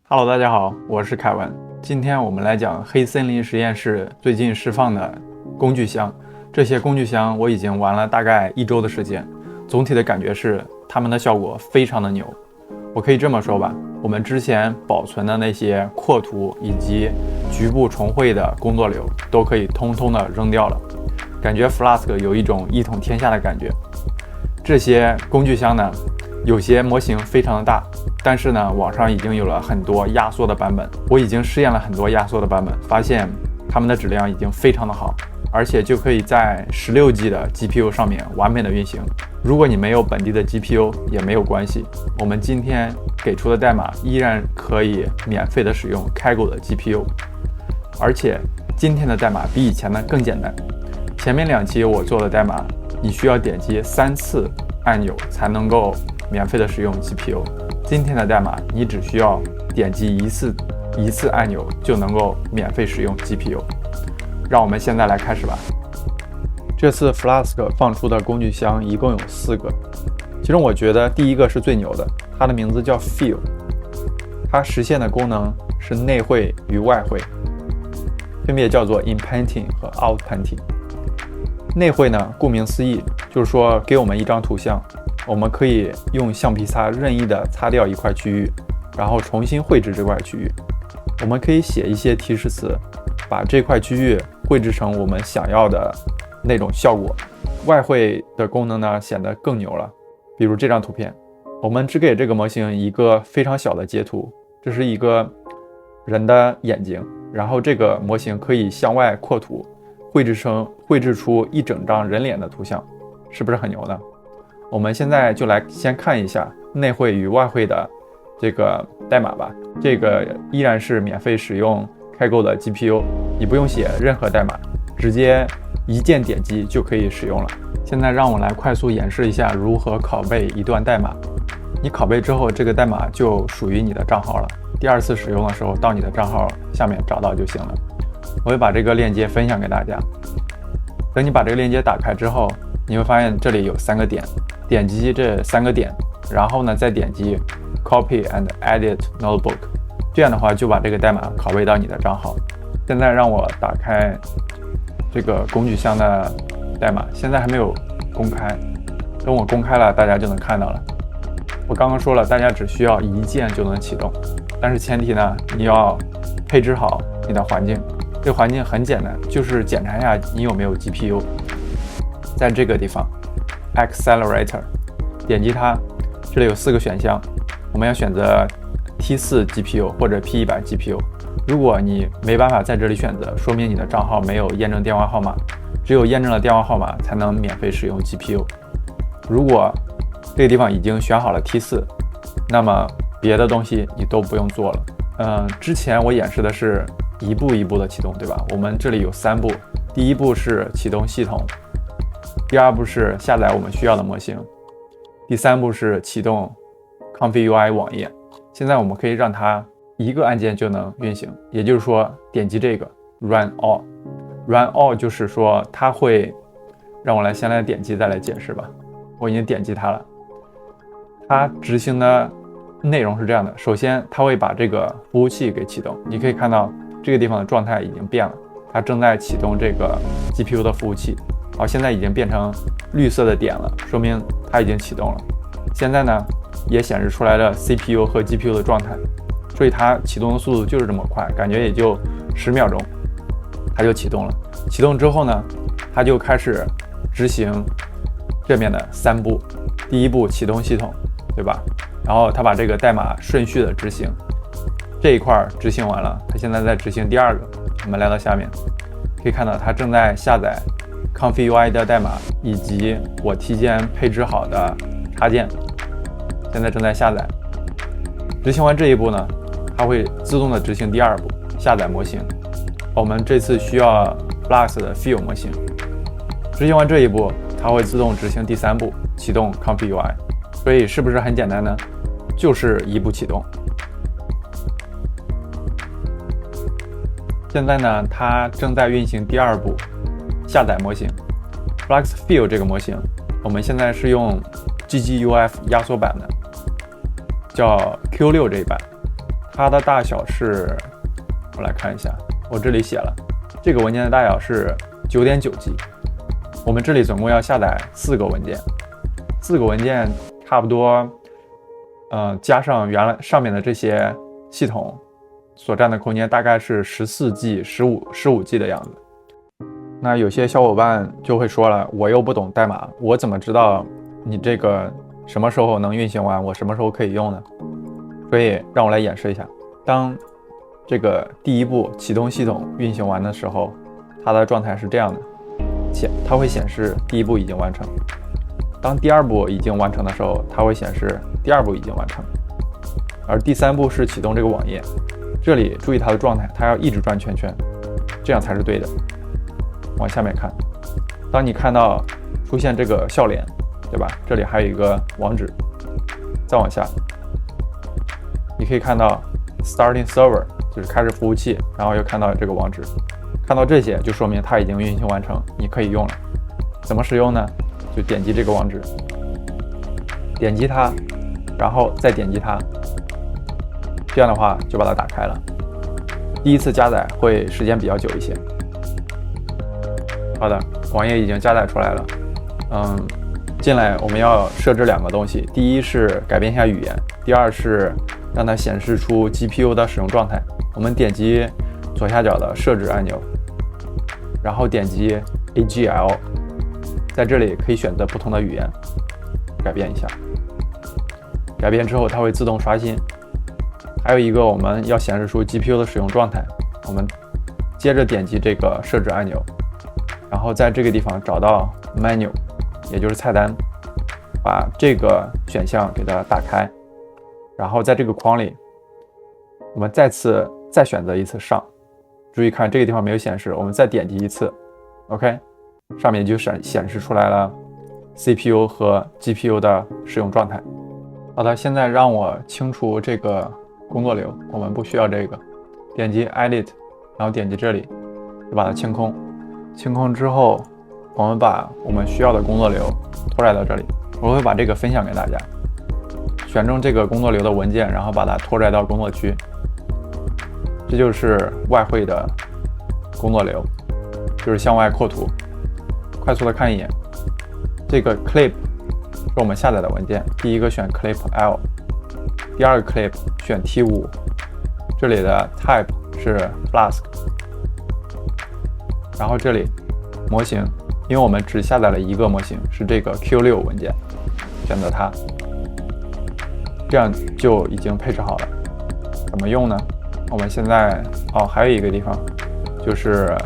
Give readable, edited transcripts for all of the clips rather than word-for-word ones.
Hello，大家好，我是凯文。今天我们来讲黑森林实验室最近释放的工具箱。这些工具箱我已经玩了大概1周的时间，总体的感觉是它们的效果非常的牛。我可以这么说吧，我们之前保存的那些扩图以及局部重绘的工作流都可以通通的扔掉了，感觉 Flask 有一种一统天下的感觉。这些工具箱呢，有些模型非常的大，但是呢，网上已经有了很多压缩的版本。我已经试验了很多压缩的版本，发现它们的质量已经非常的好，而且就可以在16G 的 GPU 上面完美的运行。如果你没有本地的 GPU 也没有关系，我们今天给出的代码依然可以免费的使用开狗的 GPU， 而且今天的代码比以前的更简单。前面2期我做的代码，你需要点击3次按钮才能够免费的使用 GPU。今天的代码，你只需要点击一次按钮就能够免费使用 GPU。让我们现在来开始吧。这次 Flask 放出的工具箱一共有4个，其中我觉得第一个是最牛的，它的名字叫 Fill， 它实现的功能是内绘与外绘，分别叫做 Inpainting 和 Outpainting。内绘呢，顾名思义，就是说给我们一张图像，我们可以用橡皮擦任意的擦掉一块区域，然后重新绘制这块区域。我们可以写一些提示词，把这块区域绘制成我们想要的那种效果。外绘的功能呢，显得更牛了。比如这张图片，我们只给这个模型一个非常小的截图，这是一个人的眼睛，然后这个模型可以向外扩图，绘制出一整张人脸的图像，是不是很牛呢？我们现在就来先看一下内绘与外绘的这个代码吧。这个依然是免费使用开购的 GPU， 你不用写任何代码，直接一键点击就可以使用了。现在让我来快速演示一下如何拷贝一段代码。你拷贝之后，这个代码就属于你的账号了。第2次使用的时候，到你的账号下面找到就行了。我会把这个链接分享给大家。等你把这个链接打开之后，你会发现这里有3个点，点击这3个点，然后呢再点击 Copy and Edit Notebook， 这样的话就把这个代码拷贝到你的账号。现在让我打开这个工具箱的代码，现在还没有公开，等我公开了大家就能看到了。我刚刚说了，大家只需要一键就能启动，但是前提呢，你要配置好你的环境。这个环境很简单，就是检查一下你有没有 GPU。在这个地方 Accelerator 点击它，这里有4个选项，我们要选择 T4 GPU 或者 P100 GPU。如果你没办法在这里选择，说明你的账号没有验证电话号码，只有验证了电话号码才能免费使用 GPU。如果这个地方已经选好了 T4， 那么别的东西你都不用做了。之前我演示的是一步一步的启动，对吧？我们这里有3步，第1步是启动系统，第2步是下载我们需要的模型，第3步是启动 Config UI 网页。现在我们可以让它一个按键就能运行，也就是说点击这个 Run All。Run All 就是说它会让我先来点击再来解释吧。我已经点击它了，它执行的内容是这样的。首先它会把这个服务器给启动，你可以看到这个地方的状态已经变了，它正在启动这个 GPU 的服务器。好，现在已经变成绿色的点了，说明它已经启动了。现在呢，也显示出来了 CPU 和 GPU 的状态，所以它启动的速度就是这么快，感觉也就10秒钟，它就启动了。启动之后呢，它就开始执行这面的3步。第1步启动系统，对吧？然后它把这个代码顺序的执行，这一块执行完了，它现在在执行第2个。我们来到下面，可以看到它正在下载 Config UI 的代码以及我提前配置好的插件，现在正在下载。执行完这一步呢，它会自动的执行第2步，下载模型。我们这次需要 Flask 的 Fill 模型。执行完这一步，它会自动执行第3步，启动 Config UI。所以是不是很简单呢？就是1步启动。现在呢，它正在运行第2步，下载模型。Flask Fill 这个模型，我们现在是用 GGUF 压缩版的，叫 Q6 这一版。它的大小是，我来看一下，我这里写了，这个文件的大小是 9.9G。我们这里总共要下载4个文件，4个文件差不多，加上原来上面的这些系统所占的空间大概是14G、15G 的样子。那有些小伙伴就会说了，我又不懂代码，我怎么知道你这个什么时候能运行完，我什么时候可以用呢？所以让我来演示一下，当这个第一步启动系统运行完的时候，它的状态是这样的，它会显示第一步已经完成。当第二步已经完成的时候，它会显示第二步已经完成。而第三步是启动这个网页，这里注意它的状态，它要一直转圈圈，这样才是对的。往下面看，当你看到出现这个笑脸，对吧？这里还有一个网址，再往下，你可以看到 starting server 就是开始服务器，然后又看到这个网址，看到这些就说明它已经运行完成，你可以用了。怎么使用呢？就点击这个网址，点击它，然后再点击它，这样的话就把它打开了。第一次加载会时间比较久一些。好的，网页已经加载出来了。进来我们要设置2个东西，第一是改变一下语言，第二是让它显示出 GPU 的使用状态。我们点击左下角的设置按钮，然后点击 AGL， 在这里可以选择不同的语言，改变一下。改变之后它会自动刷新。还有一个我们要显示出 GPU 的使用状态，我们接着点击这个设置按钮，然后在这个地方找到 menu， 也就是菜单，把这个选项给它打开，然后在这个框里我们再选择一次上，注意看这个地方没有显示，我们再点击一次 OK， 上面就显示出来了 CPU 和 GPU 的使用状态。好的，现在让我清除这个工作流，我们不需要这个，点击 Edit， 然后点击这里就把它清空。清空之后，我们把我们需要的工作流拖拽到这里，我会把这个分享给大家。选中这个工作流的文件，然后把它拖拽到工作区，这就是外汇的工作流，就是向外扩图。快速的看一眼，这个 clip 是我们下载的文件，第一个选 clip L， 第二个 clip 选 T5， 这里的 type 是 Flask， 然后这里模型，因为我们只下载了一个模型，是这个 Q6 文件，选择它，这样就已经配置好了。怎么用呢？我们现在还有一个地方就是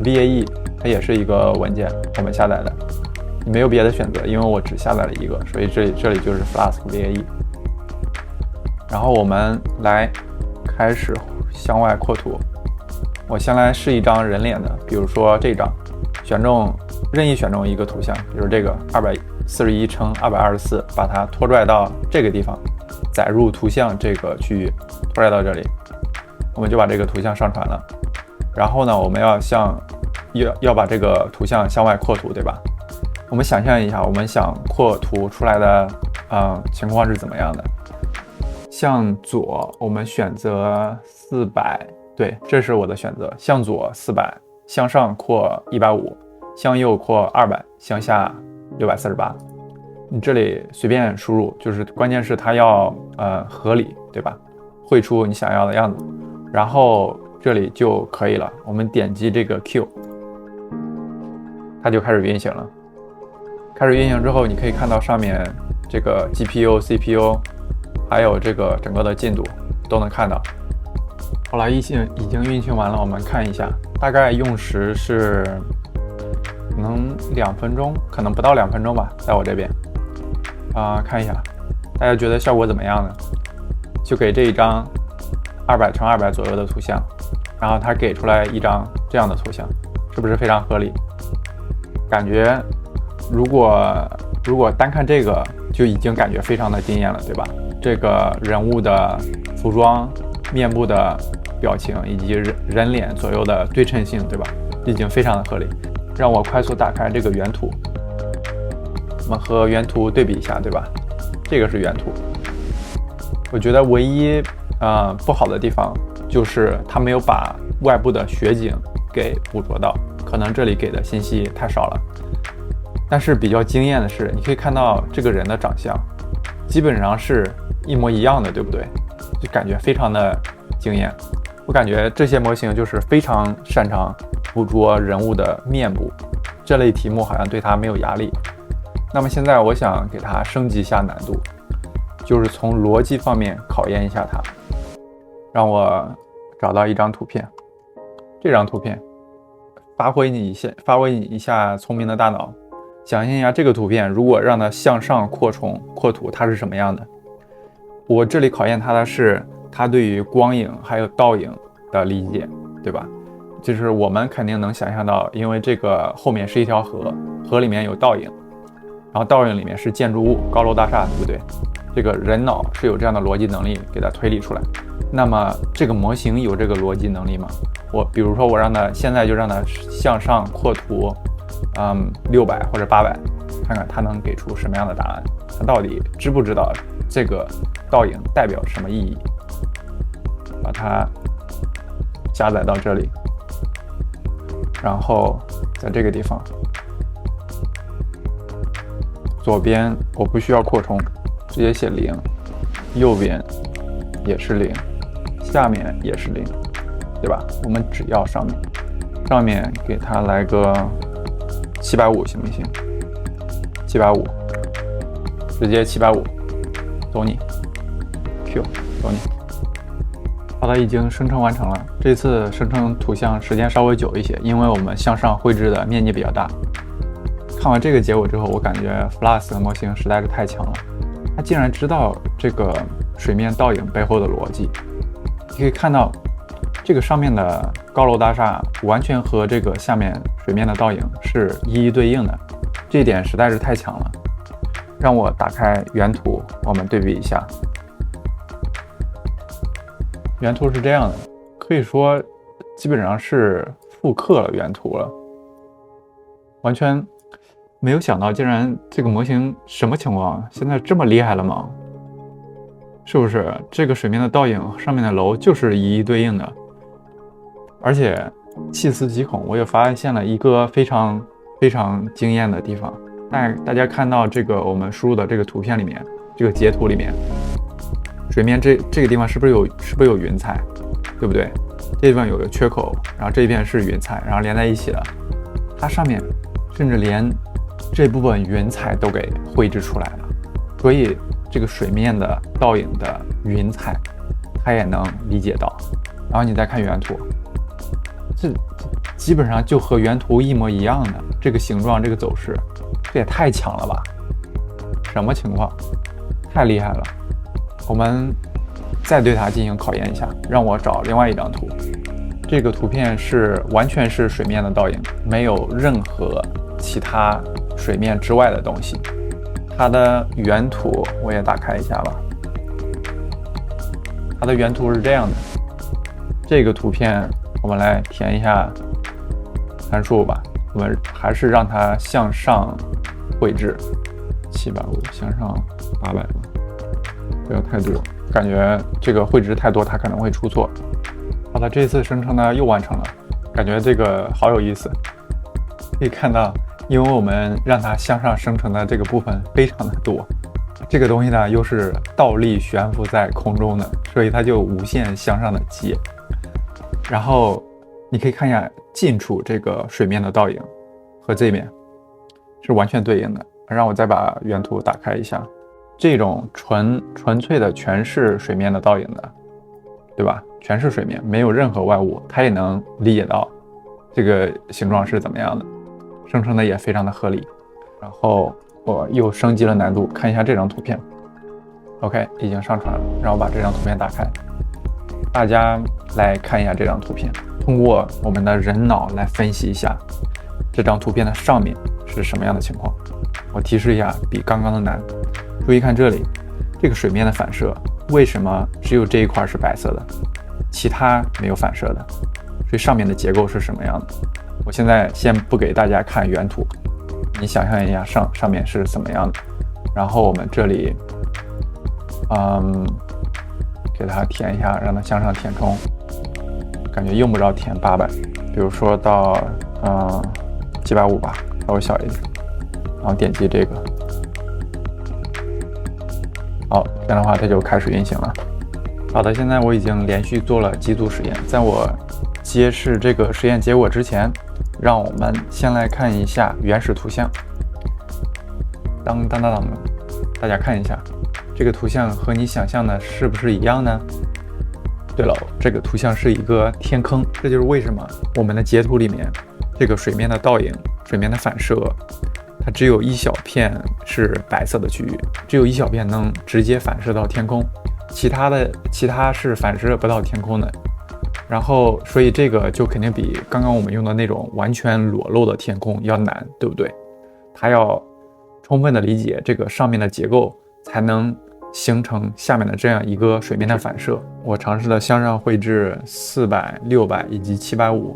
VAE， 它也是一个文件，我们下载的，没有别的选择，因为我只下载了一个，所以这里就是 Flask VAE。然后我们来开始向外扩图。我先来试一张人脸的，比如说这张，任意选中一个图像，比如这个241×224，把它拖拽到这个地方，载入图像这个区域，拖拽到这里，我们就把这个图像上传了。然后呢，我们要把这个图像向外扩图，对吧？我们想象一下，我们想扩图出来的情况是怎么样的？向左我们选择400，对，这是我的选择。向左400，向上扩150，向右扩200，向下648。你这里随便输入，就是关键是它要合理，对吧？绘出你想要的样子，然后这里就可以了。我们点击这个 Q， 它就开始运行了。开始运行之后，你可以看到上面这个 GPU、CPU， 还有这个整个的进度都能看到。好了，已经运行完了，我们看一下，大概用时是可能2分钟，可能不到2分钟吧，在我这边看一下，大家觉得效果怎么样呢？就给这一张200×200左右的图像，然后它给出来一张这样的图像，是不是非常合理？感觉如果单看这个就已经感觉非常的惊艳了，对吧？这个人物的服装、面部的表情以及人脸左右的对称性，对吧？已经非常的合理。让我快速打开这个原图，我们和原图对比一下，对吧？这个是原图。我觉得唯一不好的地方就是它没有把外部的雪景给捕捉到，可能这里给的信息太少了。但是比较惊艳的是，你可以看到这个人的长相基本上是一模一样的，对不对？就感觉非常的惊艳。我感觉这些模型就是非常擅长捕捉人物的面部，这类题目好像对它没有压力。那么现在我想给它升级一下难度，就是从逻辑方面考验一下它。让我找到一张图片，这张图片发挥你一下聪明的大脑，想象一下这个图片如果让它向上扩图，它是什么样的？我这里考验它的是它对于光影还有倒影的理解，对吧？就是我们肯定能想象到，因为这个后面是一条河，河里面有倒影，然后倒影里面是建筑物、高楼大厦，对不对？这个人脑是有这样的逻辑能力给它推理出来。那么这个模型有这个逻辑能力吗？比如说我现在就让它向上扩图，600或者800，看看它能给出什么样的答案，它到底知不知道这个倒影代表什么意义？把它加载到这里，然后在这个地方左边我不需要扩充，直接写0，右边也是0，下面也是0，对吧？我们只要上面给它来个750行不行？750，直接750，走你 Q， 走你。好的，已经生成完成了。这次生成图像时间稍微久一些，因为我们向上绘制的面积比较大。看完这个结果之后，我感觉 Flask 的模型实在是太强了，它竟然知道这个水面倒影背后的逻辑。你可以看到这个上面的高楼大厦完全和这个下面水面的倒影是一一对应的，这一点实在是太强了。让我打开原图，我们对比一下。原图是这样的，可以说基本上是复刻了原图了，完全没有想到竟然这个模型什么情况，现在这么厉害了吗？是不是这个水面的倒影上面的楼就是一一对应的？而且细思极恐，我也发现了一个非常惊艳的地方。大家看到这个我们输入的这个图片里面，这个截图里面，水面这个地方是不是有云彩，对不对？这地方有个缺口，然后这边是云彩，然后连在一起了。它上面甚至连这部分云彩都给绘制出来了，所以这个水面的倒影的云彩，它也能理解到。然后你再看原图，这基本上就和原图一模一样的这个形状、这个走势，这也太强了吧！什么情况？太厉害了！我们再对它进行考验一下，让我找另外一张图。这个图片完全是水面的倒影，没有任何其他水面之外的东西。它的原图我也打开一下吧。它的原图是这样的。这个图片我们来填一下参数吧，我们还是让它向上绘制，750向上800吧，不要太多，感觉这个绘制太多它可能会出错。好的，这次生成呢又完成了，感觉这个好有意思。可以看到，因为我们让它向上生成的这个部分非常的多，这个东西呢又是倒立悬浮在空中的，所以它就无限向上的接。然后你可以看一下近处这个水面的倒影和这边是完全对应的。让我再把原图打开一下，这种纯粹的全是水面的倒影的，对吧？全是水面，没有任何外物，它也能理解到这个形状是怎么样的，生成的也非常的合理。然后我又升级了难度，看一下这张图片。OK， 已经上传了，让我把这张图片打开。大家来看一下这张图片，通过我们的人脑来分析一下这张图片的上面是什么样的情况。我提示一下，比刚刚的难。注意看这里，这个水面的反射，为什么只有这一块是白色的，其他没有反射的？所以上面的结构是什么样的？我现在先不给大家看原图，你想象一下上面是怎么样的。然后我们这里，给它填一下，让它向上填充，感觉用不着填800，比如说到750吧，稍微小一点，然后点击这个，好，这样的话它就开始运行了。好的，现在我已经连续做了几组实验，在我揭示这个实验结果之前，让我们先来看一下原始图像。当，大家看一下，这个图像和你想象的是不是一样呢？对了，这个图像是一个天坑，这就是为什么我们的截图里面这个水面的倒影、水面的反射，它只有一小片是白色的区域，只有一小片能直接反射到天空，其他是反射不到天空的。然后，所以这个就肯定比刚刚我们用的那种完全裸露的天空要难，对不对？它要充分的理解这个上面的结构，才能形成下面的这样一个水面的反射。我尝试了向上绘制400、600以及750，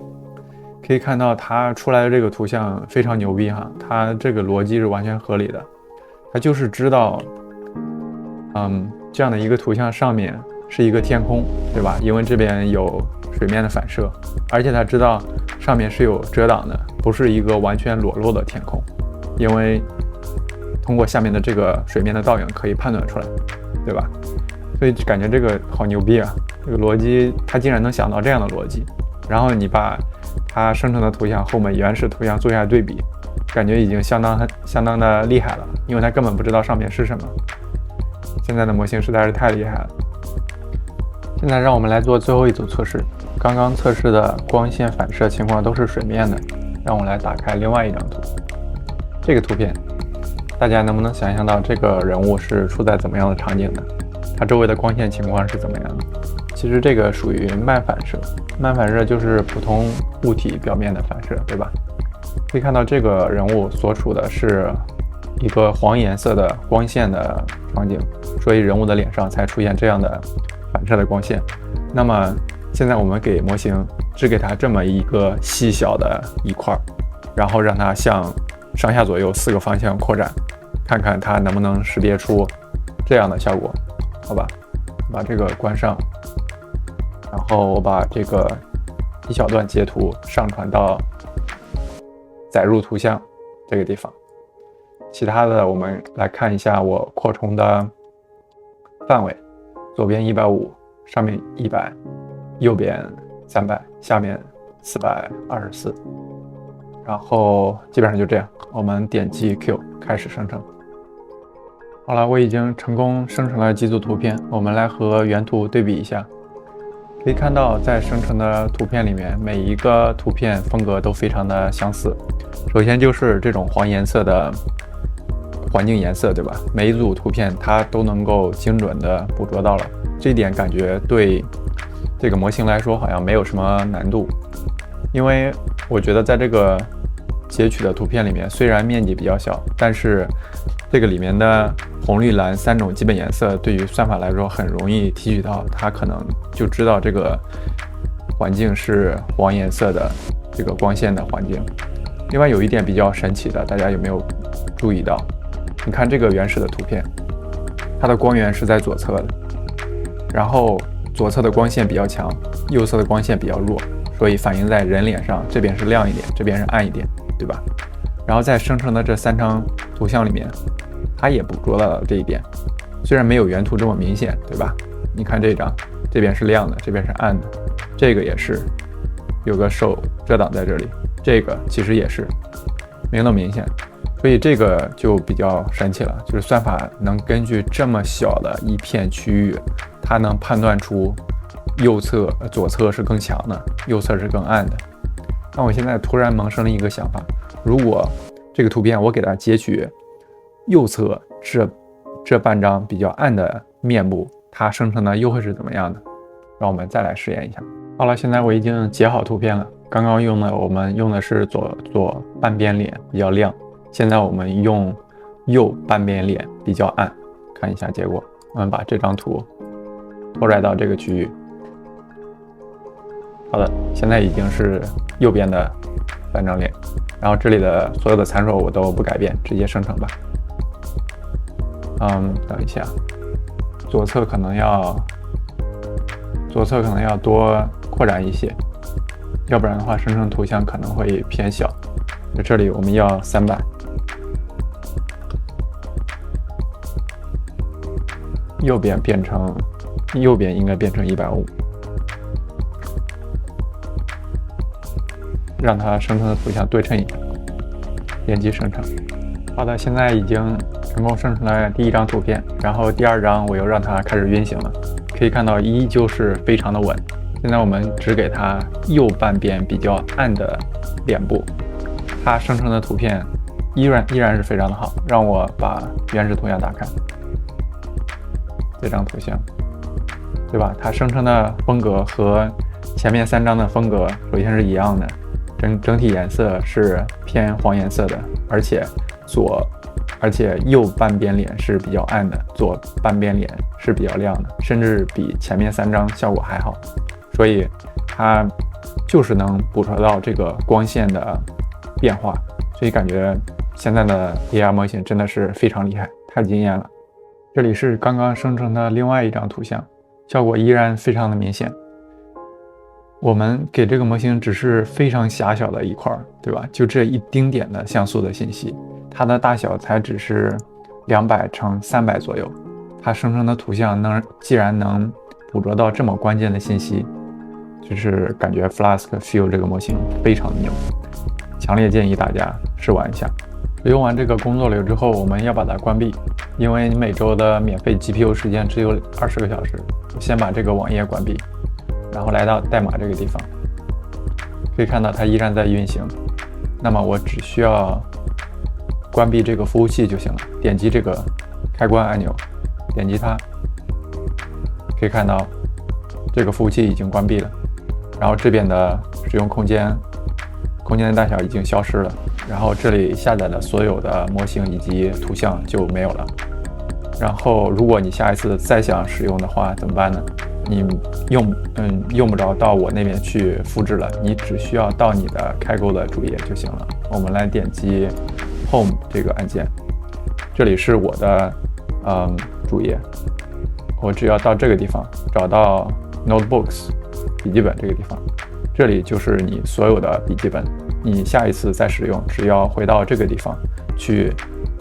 可以看到它出来的这个图像非常牛逼哈，它这个逻辑是完全合理的。它就是知道，这样的一个图像上面是一个天空，对吧？因为这边有水面的反射，而且它知道上面是有遮挡的，不是一个完全裸露的天空，因为通过下面的这个水面的倒影可以判断出来，对吧？所以感觉这个好牛逼啊！这个逻辑它竟然能想到这样的逻辑，然后你把它生成的图像和我们原始图像做一下对比，感觉已经相当的厉害了，因为它根本不知道上面是什么。现在的模型实在是太厉害了。现在让我们来做最后一组测试。刚刚测试的光线反射情况都是水面的，让我来打开另外一张图。这个图片，大家能不能想象到这个人物是处在怎么样的场景呢？它周围的光线情况是怎么样的？其实这个属于漫反射，漫反射就是普通物体表面的反射，对吧？可以看到这个人物所处的是一个黄颜色的光线的场景，所以人物的脸上才出现这样的反射的光线。那么现在我们给模型只给它这么一个细小的一块，然后让它向上下左右4个方向扩展，看看它能不能识别出这样的效果。好吧，把这个关上，然后我把这个一小段截图上传到载入图像这个地方。其他的我们来看一下我扩充的范围，左边150，上面100，右边300，下面424，然后基本上就这样。我们点击 Q 开始生成。好了，我已经成功生成了几组图片，我们来和原图对比一下。可以看到，在生成的图片里面，每一个图片风格都非常的相似。首先就是这种黄颜色的环境颜色，对吧？每一组图片它都能够精准的捕捉到了，这一点感觉对这个模型来说好像没有什么难度。因为我觉得在这个截取的图片里面，虽然面积比较小，但是这个里面的红绿蓝3种基本颜色对于算法来说很容易提取到，它可能就知道这个环境是黄颜色的这个光线的环境。另外有一点比较神奇的，大家有没有注意到？你看这个原始的图片，它的光源是在左侧的，然后左侧的光线比较强，右侧的光线比较弱，所以反映在人脸上，这边是亮一点，这边是暗一点，对吧？然后在生成的这3张图像里面，它也捕捉到了这一点，虽然没有原图这么明显，对吧？你看这张，这边是亮的，这边是暗的，这个也是有个手遮挡在这里，这个其实也是没那么明显，所以这个就比较神奇了，就是算法能根据这么小的一片区域，它能判断出左侧是更强的，右侧是更暗的。那我现在突然萌生了一个想法，如果这个图片我给它截取右侧这半张比较暗的面部，它生成的又会是怎么样的？让我们再来实验一下。好了，现在我已经截好图片了。刚刚我们用的是左半边脸比较亮，现在我们用右半边脸比较暗，看一下结果。我们把这张图拖拽到这个区域。好的，现在已经是右边的3张脸，然后这里的所有的参数我都不改变，直接生成吧。等一下，左侧可能要左侧可能要多扩展一些，要不然的话生成图像可能会偏小。在这里我们要300，右边应该变成150，让它生成的图像对称一下，点击生成。好的，现在已经成功生成了第一张图片，然后第二张我又让它开始运行了，可以看到依旧是非常的稳。现在我们只给它右半边比较暗的脸部，它生成的图片依然是非常的好。让我把原始图像打开，这张图像，对吧？它生成的风格和前面3张的风格首先是一样的，整体颜色是偏黄颜色的，而且右半边脸是比较暗的，左半边脸是比较亮的，甚至比前面3张效果还好。所以它就是能捕捉到这个光线的变化，所以感觉现在的 AR 模型真的是非常厉害，太惊艳了。这里是刚刚生成的另外一张图像，效果依然非常的明显。我们给这个模型只是非常狭小的一块，对吧？就这一丁点的像素的信息，它的大小才只是200×300左右，它生成的图像既然能捕捉到这么关键的信息，就是感觉 Flask Fill 这个模型非常的牛，强烈建议大家试玩一下。使用完这个工作流之后，我们要把它关闭，因为你每周的免费 GPU 时间只有20个小时。先把这个网页关闭，然后来到代码这个地方，可以看到它依然在运行。那么我只需要关闭这个服务器就行了，点击这个开关按钮，点击它，可以看到这个服务器已经关闭了，然后这边的使用空间的大小已经消失了，然后这里下载的所有的模型以及图像就没有了。然后如果你下一次再想使用的话怎么办呢？你用不着到我那边去复制了，你只需要到你的开构的主页就行了。我们来点击 Home 这个按键，这里是我的主页，我只要到这个地方找到 Notebooks 笔记本这个地方，这里就是你所有的笔记本。你下一次再使用，只要回到这个地方去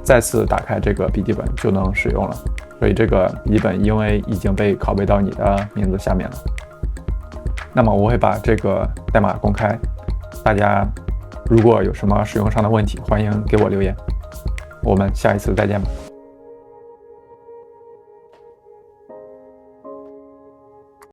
再次打开这个笔记本就能使用了。所以这个笔记本因为已经被拷贝到你的名字下面了。那么我会把这个代码公开，大家如果有什么使用上的问题，欢迎给我留言。我们下一次再见吧。